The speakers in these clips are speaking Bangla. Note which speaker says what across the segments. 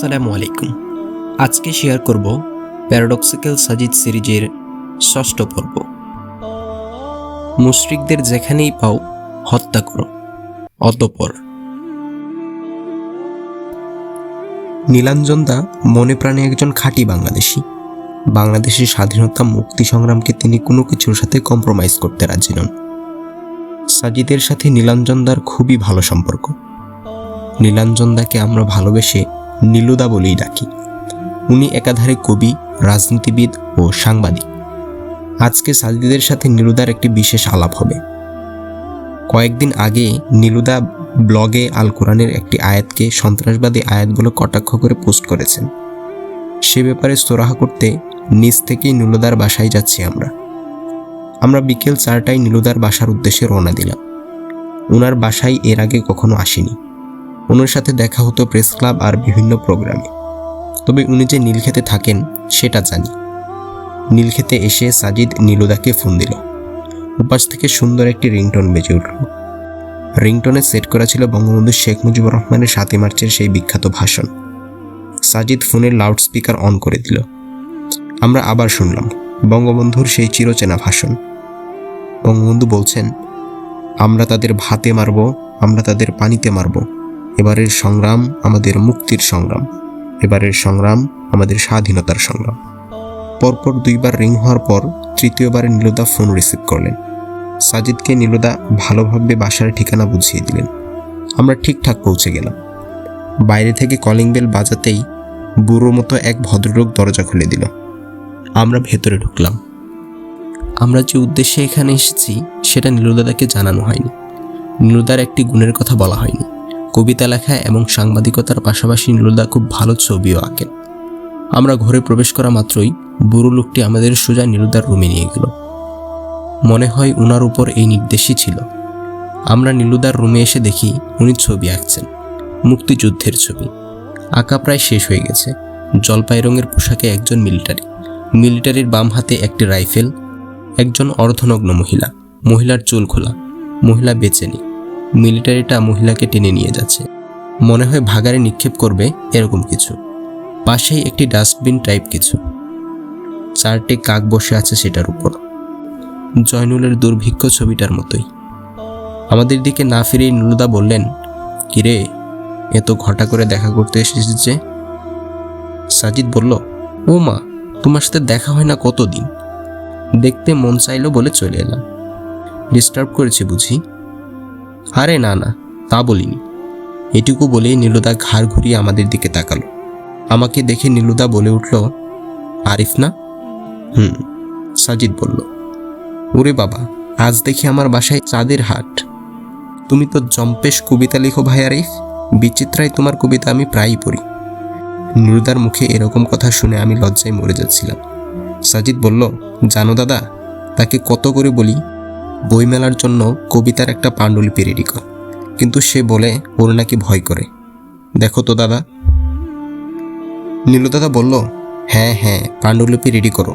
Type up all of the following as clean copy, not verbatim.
Speaker 1: আসসালামু আলাইকুম। আজকে শেয়ার করব প্যারাডক্সিক্যাল সাজিদ সিরিজের ৬ষ্ঠ পর্ব। মুশরিকদের যেখানেই পাও হত্যা করো। অতঃপর নীলাঞ্জন দা মনে প্রাণে একজন খাঁটি বাংলাদেশি। বাংলাদেশের স্বাধীনতা মুক্তি সংগ্রামকে তিনি কোনো কিছুর সাথে কম্প্রোমাইজ করতে রাজি নন। সাজিদের সাথে নীলাঞ্জন দার খুবই ভালো সম্পর্ক। নীলাঞ্জন দাকে আমরা ভালোবেসে নীলুদা বলেই ডাকি। উনি একাধারে কবি, রাজনীতিবিদ ও সাংবাদিক। আজকে সাজিদের সাথে নীলুদার একটি বিশেষ আলাপ হবে। কয়েকদিন আগে নীলুদা ব্লগে আল কোরআনের একটি আয়াতকে সন্ত্রাসবাদী আয়াত বলে কটাক্ষ করে পোস্ট করেছেন। সে ব্যাপারে সোরাহা করতে নিজ থেকেই নীলুদার বাসায় যাচ্ছি আমরা বিকেল 4টায় নীলুদার বাসার উদ্দেশ্যে রওনা দিলাম। ওনার বাসায় এর আগে কখনো আসিনি। ওনার সাথে দেখা হতো প্রেস ক্লাব আর বিভিন্ন প্রোগ্রামে। তবে উনি যে নীলক্ষেতে থাকেন সেটা জানি। নীলক্ষেতে এসে সাজিদ নীলুদাকে ফোন দিল। উপাস থেকে সুন্দর একটি রিংটোন বেজে উঠল। রিংটোনে সেট করা ছিল বঙ্গবন্ধু শেখ মুজিবুর রহমানের 7 মার্চের সেই বিখ্যাত ভাষণ। সাজিদ ফোনের লাউড স্পিকার অন করে দিল। আমরা আবার শুনলাম বঙ্গবন্ধুর সেই চিরচেনা ভাষণ। বঙ্গবন্ধু বলছেন, আমরা তাদের ভাতে মারব, আমরা তাদের পানিতে মারব। এবারের সংগ্রাম আমাদের মুক্তির সংগ্রাম, এবারের সংগ্রাম আমাদের স্বাধীনতার সংগ্রাম। পরপর 2বার রিং হওয়ার পর তৃতীয়বারে নীলুদা ফোন রিসিভ করলেন। সাজিদকে নীলুদা ভালোভাবে বাসার ঠিকানা বুঝিয়ে দিলেন। আমরা ঠিকঠাক পৌঁছে গেলাম। বাইরে থেকে কলিং বেল বাজাতেই বুড়োর মতো এক ভদ্রলোক দরজা খুলে দিল। আমরা ভেতরে ঢুকলাম। আমরা যে উদ্দেশ্যে এখানে এসেছি সেটা নীলুদাকে জানানো হয়নি। নীলুদার একটি গুণের কথা বলা হয়নি। কবিতা লেখা এবং সাংবাদিকতার পাশাপাশি নীলুদা খুব ভালো ছবিও আঁকেন। আমরা ঘরে প্রবেশ করা মাত্রই বুড়ো লোকটি আমাদের সোজা নীলুদার রুমে নিয়ে গেল। মনে হয় ওনার উপর এই নির্দেশই ছিল। আমরা নীলুদার রুমে এসে দেখি উনি ছবি আঁকছেন, মুক্তিযুদ্ধের ছবি। আঁকা প্রায় শেষ হয়ে গেছে। জলপাই রঙের পোশাকে একজন মিলিটারির বাম হাতে একটি রাইফেল। একজন অর্ধনগ্ন মহিলার চুল খোলা, মহিলা বেঁচে নেই। মিলিটারিটা মহিলাকে টেনে নিয়ে যাচ্ছে, মনে হয় ভাগাড়ে নিক্ষেপ করবে এরকম কিছু। পাশেই একটি ডাস্টবিন টাইপ কিছু। 4টে কাক বসে আছে সেটার উপর। জয়নুলের দুর্ভিক্ষ ছবিটার মতোই। আমাদের দিকে না ফিরেই নীলুদা বললেন, কিরে, এত ঘটা করে দেখা করতে এসেছিস যে? সাজিদ বলল, ও মা, তোমার সাথে দেখা হয় না কতদিন। দেখতে মন চাইলো বলে চলে এলাম। ডিস্টার্ব করেছে বুঝি? আরে না, তা বলিনি। এটুকু বলেই নীলুদা ঘাড় ঘুরিয়ে আমাদের দিকে তাকালো। আমাকে দেখে নীলুদা বলে উঠল, আরিফ না? সাজিদ বলল, ওরে বাবা, আজ দেখি আমার বাসায় চাঁদের হাট। তুমি তো জম্পেশ কবিতা লিখো ভাই আরিফ। বিচিত্রায় তোমার কবিতা আমি প্রায়ই পড়ি। নীলুদার মুখে এরকম কথা শুনে আমি লজ্জায় মরে যাচ্ছিলাম। সাজিদ বলল, জানো দাদা, তাকে কত করে বলি বইমেলার জন্য কবিতার একটা পাণ্ডুলিপি রেডি কর, কিন্তু সে বলে ওর নাকি ভয় করে। দেখো তো দাদা। নীলু দাদা বলল, হ্যাঁ, পাণ্ডুলিপি রেডি করো।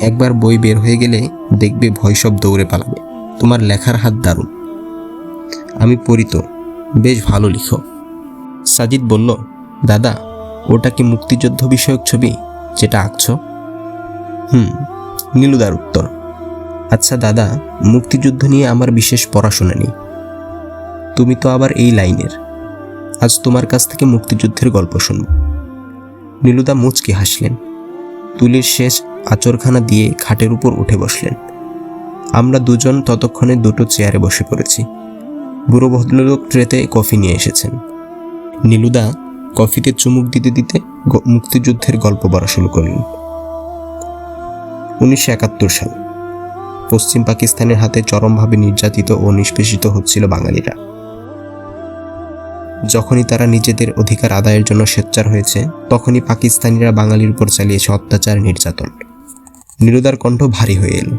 Speaker 1: একবার বই বের হয়ে গেলে দেখবে ভয় সব দৌড়ে পালাবে। তোমার লেখার হাত দারুণ। আমি পড়ি তো, বেশ ভালো লিখো। সাজিদ বলল, দাদা, ওটা কি মুক্তিযুদ্ধ বিষয়ক ছবি যেটা আঁকছ? নীলুদার উত্তর, আচ্ছা দাদা, মুক্তিযুদ্ধ নিয়ে আমার বিশেষ পড়াশোনা নেই। তুমি তো আবার এই লাইনের। আজ তোমার কাছ থেকে মুক্তিযুদ্ধের গল্প শুনব। নীলুদা মুচকি হাসলেন। তুলির শেষ আচরখানা দিয়ে খাটের উপর উঠে বসলেন। আমরা দুজন ততক্ষণে 2টো চেয়ারে বসে পড়েছি। বুড়ো ভদ্রলোক ট্রেতে কফি নিয়ে এসেছেন। নীলুদা কফিতে চুমুক দিতে দিতে মুক্তিযুদ্ধের গল্প বলা শুরু করলেন। 1971 সাল। পশ্চিম পাকিস্তানের হাতে চরমভাবে নির্যাতিত ও নিষ্পেষিত হচ্ছিল বাঙালিরা। যখনই তারা নিজেদের অধিকার আদায়ের জন্য সোচ্চার হয়েছে, তখনই পাকিস্তানিরা বাঙালির উপর চালিয়েছে অত্যাচার, নির্যাতন। নীলুদার কণ্ঠ ভারী হয়ে এলো।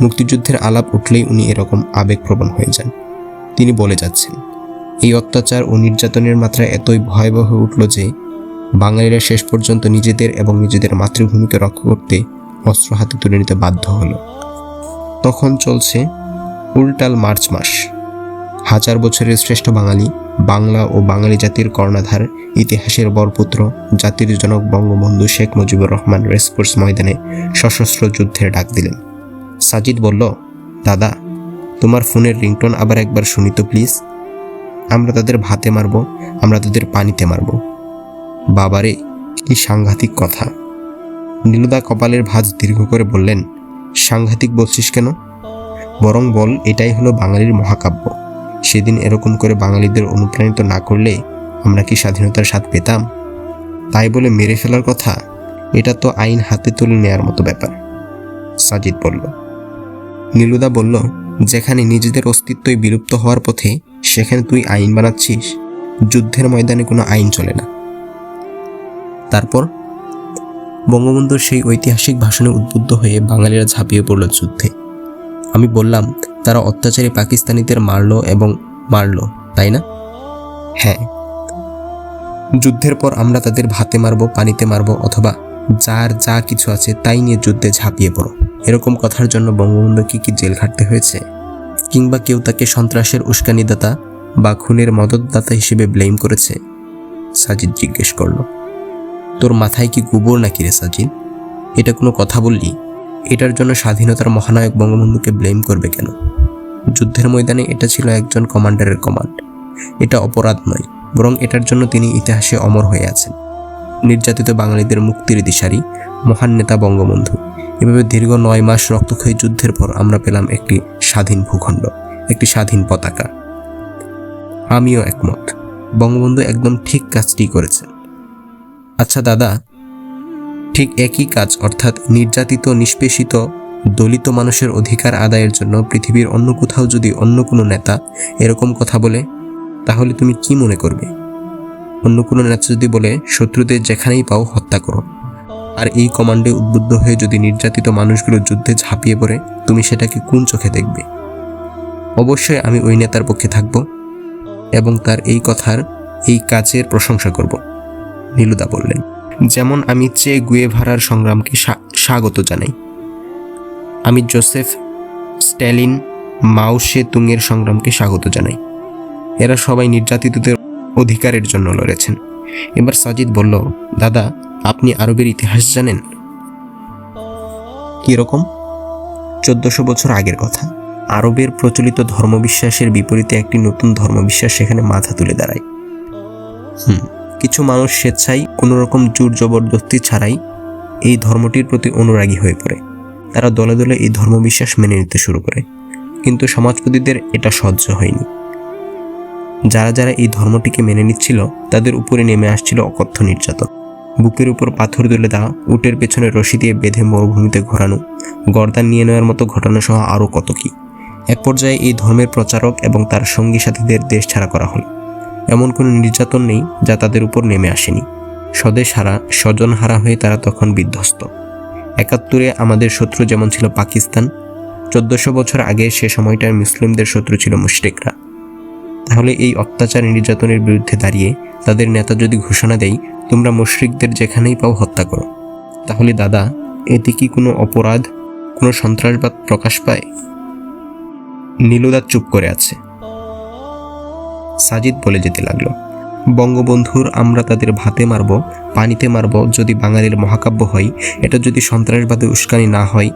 Speaker 1: মুক্তিযুদ্ধের আলাপ উঠলেই উনি এরকম আবেগপ্রবণ হয়ে যান। তিনি বলে যাচ্ছেন, এই অত্যাচার ও নির্যাতনের মাত্রা এতই ভয়াবহ হয়ে উঠল যে বাঙালিরা শেষ পর্যন্ত নিজেদের এবং নিজেদের মাতৃভূমিকে রক্ষা করতে অস্ত্র হাতে তুলে নিতে বাধ্য হলো। তখন চলছে উল্টাল মার্চ মাস। 1000 বছরের শ্রেষ্ঠ বাঙালি বাংলা ও বাঙালি জাতির কর্ণধার, ইতিহাসের বরপুত্র, জাতির জনক বঙ্গবন্ধু শেখ মুজিবুর রহমান রেসকোর্স ময়দানে সশস্ত্র যুদ্ধের ডাক দিলেন। সাজিদ বলল, দাদা, তোমার ফোনের রিংটোন আবার একবার শুনি তো প্লিজ। আমরা তাদের ভাতে মারব, আমরা তাদের পানিতে মারব। বাবারে, কি সাংঘাতিক কথা। নীলুদা কপালের ভাঁজ দীর্ঘ করে বললেন, সাংঘাতিক বলছিস কেন? বরং বল, এটাই হলো বাঙালির মহাকাব্য। সেদিন এরকম করে বাঙালিদের অনুপ্রাণিত না করলে আমরা কি স্বাধীনতার স্বাদ পেতাম? তাই বলে মেরে ফেলার কথা? এটা তো আইন হাতে তুলে নেয়ার মতো ব্যাপার। সাজিদ বলল। নীলুদা বলল, যেখানে নিজেদের অস্তিত্বই বিলুপ্ত হওয়ার পথে, সেখানে তুই আইন বানাচ্ছিস? যুদ্ধের ময়দানে কোনো আইন চলে না। তারপর বঙ্গবন্ধুর সেই ঐতিহাসিক ভাষণে উদ্বুদ্ধ হয়ে বাঙালিরা ঝাঁপিয়ে পড়ল যুদ্ধে। আমি বললাম, তারা অত্যাচারী পাকিস্তানিদের মারল এবং মারল, তাই না? হ্যাঁ। যুদ্ধের পর আমরা তাদের ভাতে মারব, পানিতে মারব, অথবা যার যা কিছু আছে তাই নিয়ে যুদ্ধে ঝাঁপিয়ে পড়ো। এরকম কথার জন্য বঙ্গবন্ধুকে কি জেল খাটতে হয়েছে? কিংবা কেউ তাকে সন্ত্রাসের উস্কানিদাতা বা খুনের মদতদাতা হিসেবে ব্লেম করেছে? সাজিদ জিজ্ঞেস করল। তোর মাথায় কি গোবর নাকি রে সাজিদ? এটা কোনো কথা বললি? এটার জন্য স্বাধীনতার মহানায়ক বঙ্গবন্ধুকে ব্লেম করবে কেন? যুদ্ধের ময়দানে এটা ছিল একজন কমান্ডারের কমান্ড। এটা অপরাধ নয়, বরং এটার জন্য তিনি ইতিহাসে অমর হয়ে আছেন। নির্যাতিত বাঙালিদের মুক্তির দিশারি মহান নেতা বঙ্গবন্ধু। এভাবে দীর্ঘ 9 মাস রক্তক্ষয়ী যুদ্ধের পর আমরা পেলাম একটি স্বাধীন ভূখণ্ড, একটি স্বাধীন পতাকা। আমিও একমত, বঙ্গবন্ধু একদম ঠিক কাজটি করেছেন। আচ্ছা দাদা, ঠিক একই কাজ, অর্থাৎ নির্যাতিত, নিষ্পেষিত, দলিত মানুষের অধিকার আদায়ের জন্য পৃথিবীর অন্য কোথাও যদি অন্য কোনো নেতা এরকম কথা বলে, তাহলে তুমি কি মনে করবে? অন্য কোনো নেতা যদি বলে, শত্রুদের যেখানেই পাও হত্যা করো, আর এই কমান্ডে উদ্বুদ্ধ হয়ে যদি নির্যাতিত মানুষগুলো যুদ্ধে ঝাঁপিয়ে পড়ে, তুমি সেটাকে কোন চোখে দেখবে? অবশ্যই আমি ওই নেতার পক্ষে থাকব এবং তার এই কথার, এই কাজের প্রশংসা করব। নীলুদা বললেন, যেমন আমি চে গুয়েভারার সংগ্রামকে স্বাগত জানাই। আমি জোসেফ স্ট্যালিন, মাও সে তুংয়ের সংগ্রামকে স্বাগত জানাই। এরা সবাই নির্যাতিতদের অধিকারের জন্য লড়েছেন। এবার সাজিদ বলল, দাদা, আপনি আরবের ইতিহাস জানেন? কিরকম? 1400 বছর আগের কথা। আরবের প্রচলিত ধর্মবিশ্বাসের বিপরীতে একটি নতুন ধর্মবিশ্বাস সেখানে মাথা তুলে দাঁড়ায়। কিছু মানুষ স্বেচ্ছায় কোনো রকম জোর জবরদস্তি ছাড়াই এই ধর্মটির প্রতি অনুরাগী হয়ে পড়ে। তারা দলে দলে এই ধর্মবিশ্বাস মেনে নিতে শুরু করে, কিন্তু সমাজপতিদের এটা সহ্য হয়নি। যারা যারা এই ধর্মটিকে মেনে নিচ্ছিল, তাদের উপরে নেমে আসছিল অকথ্য নির্যাতন। বুকের উপর পাথর তুলে দেওয়া, উটের পেছনে রশি দিয়ে বেঁধে মরুভূমিতে ঘোরানো, গর্দান নিয়ে নেওয়ার মতো ঘটনা সহ আরও কত কি। এক পর্যায়ে এই ধর্মের প্রচারক এবং তার সঙ্গী সাথীদের দেশ ছাড়া করা হলো। এমন কোনো নির্যাতন নেই যা তাদের উপর নেমে আসেনি। স্বদেশ হারা, স্বজন হারা হয়ে তারা তখন বিধ্বস্ত। 71-এ আমাদের শত্রু যেমন ছিল পাকিস্তান, 1400 বছর আগে সে সময়টার মুসলিমদের শত্রু ছিল মুশরিকরা। তাহলে এই অত্যাচার নির্যাতনের বিরুদ্ধে দাঁড়িয়ে তাদের নেতা যদি ঘোষণা দেয়, তোমরা মুশরিকদের যেখানেই পাও হত্যা করো, তাহলে দাদা, এতে কি কোনো অপরাধ, কোনো সন্ত্রাসবাদ প্রকাশ পায়? নীলুদা চুপ করে আছে। সাজিদ বলে যেতে লাগলো, বঙ্গবন্ধুর আমরা তাদের ভাতে মারব, পানিতে মারব যদি বাঙালির মহাকাব্য হয়, এটা যদি সন্ত্রাসবাদের উস্কানি না হয়,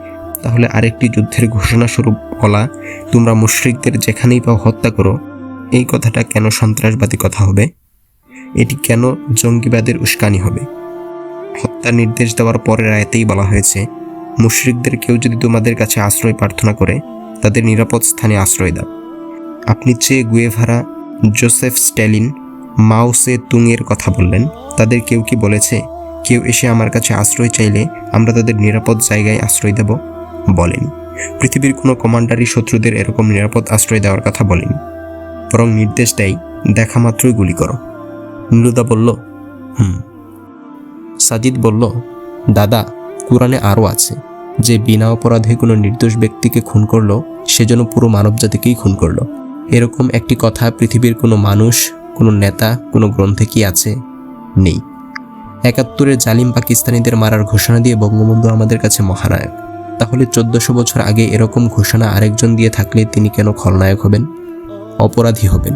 Speaker 1: তাহলে আরেকটি যুদ্ধের ঘোষণা স্বরূপ বলা, তোমরা মুশরিকদের যেখানেই পাও হত্যা করো, এই কথাটা কেন সন্ত্রাসবাদী কথা হবে? এটি কেন জঙ্গিবাদের উস্কানি হবে? হত্যার নির্দেশ দেওয়ার পরের আয়াতেই বলা হয়েছে, মুশরিকদের কেউ যদি তোমাদের কাছে আশ্রয় প্রার্থনা করে, তাদের নিরাপদ স্থানে আশ্রয় দাও। আপনি চে গুয়েভারা, জোসেফ স্ট্যালিন, মাও সে তুংয়ের কথা বললেন। তাদের কেউ কি বলেছে, কেউ এসে আমার কাছে আশ্রয় চাইলে আমরা তাদের নিরাপদ জায়গায় আশ্রয় দেব? বলেন। পৃথিবীর কোনো কমান্ডারই শত্রুদের এরকম নিরাপদ আশ্রয় দেওয়ার কথা বলেন, বরং নির্দেশ দেয়, দেখা মাত্রই গুলি করো। নীলুদা বলল, সাজিদ বলল, দাদা, কোরআনে আরও আছে যে বিনা অপরাধে কোনো নির্দোষ ব্যক্তিকে খুন করলো, সেজন্য পুরো মানবজাতিকেই খুন করলো। এরকম একটি কথা পৃথিবীর কোনো মানুষ, কোনো নেতা, কোনো গ্রন্থে কি আছে? নেই। 71-এর জালিম পাকিস্তানিদের মারার ঘোষণা দিয়ে বঙ্গবন্ধু আমাদের কাছে মহানায়ক। তাহলে 1400 বছর আগে এরকম ঘোষণা আরেকজন দিয়ে থাকলে তিনি কেন খলনায়ক হবেন, অপরাধী হবেন?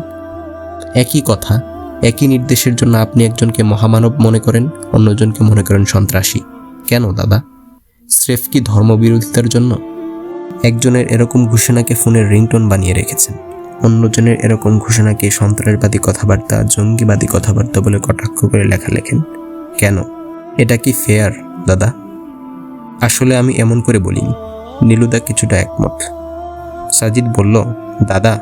Speaker 1: একই কথা, একই নির্দেশের জন্য আপনি একজনকে মহামানব মনে করেন, অন্যজনকে মনে করেন সন্ত্রাসী। কেন দাদা? স্রেফ কি ধর্মবিরোধিতার জন্য? একজনের এরকম ঘোষণাকে ফোনের রিংটোন বানিয়ে রেখেছেন, অন্যজনের এরকম ঘোষণাকে সন্ত্রাসবাদী কথাবার্তা, জঙ্গিবাদী কথাবার্তা বলে কটাক্ষ করে লেখা লেখেন। কেন? এটা কি ফেয়ার দাদা? আসলে আমি এমন করে বলিনি। নীলুদা কিছুটা একমত। সাজিদ বলল, দাদা,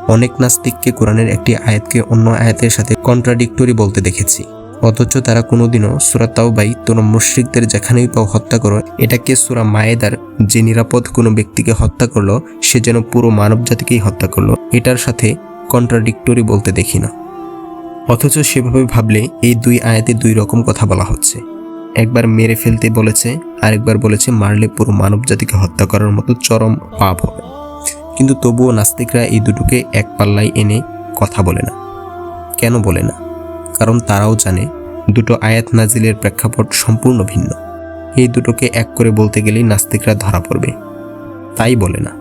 Speaker 1: অনেক নাস্তিককে কোরআনের একটি আয়াতকে অন্য আয়াতের সাথে কন্ট্রাডিক্টরি বলতে দেখেছি, অথচ তারা কোনোদিনও সূরা তাওবায় তোমরা মুশরিকদের যেখানেই পাও হত্যা করো এটাকে সূরা মায়েদার যে নিরাপদ কোনো ব্যক্তিকে হত্যা করলো সে যেন পুরো মানব জাতিকেই হত্যা করলো এটার সাথে কন্ট্রাডিক্টরি বলতে দেখি না। অথচ সেভাবে ভাবলে এই দুই আয়াতে দুই রকম কথা বলা হচ্ছে। একবার মেরে ফেলতে বলেছে, আরেকবার বলেছে মারলে পুরো মানব জাতিকে হত্যা করার মতো চরম পাপ হবে। কিন্তু তবুও নাস্তিকরা এই দুটোকে এক পাল্লায় এনে কথা বলে না। কেন বলে না? কারণ তারাও জানে দুটো আয়াত নাজিলের প্রেক্ষাপট সম্পূর্ণ ভিন্ন। এই দুটোকে এক করে বলতে গেলেই নাস্তিকরা ধরা পড়বে, তাই বলে না।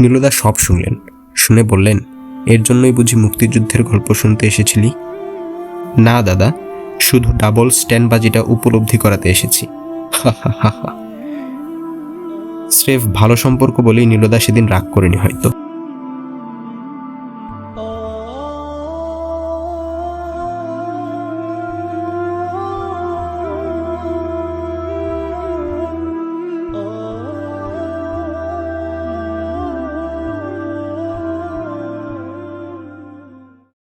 Speaker 1: নীলুদা সব শুনলেন, শুনে বললেন, এর জন্যই বুঝি মুক্তিযুদ্ধের গল্প শুনতে এসেছিলি? না দাদা, শুধু ডাবল স্ট্যান্ডবাজিটা উপলব্ধি করাতে এসেছি। স্রেফ ভালো সম্পর্ক বলেই নীলুদা সেদিন রাগ করেনি হয়তো।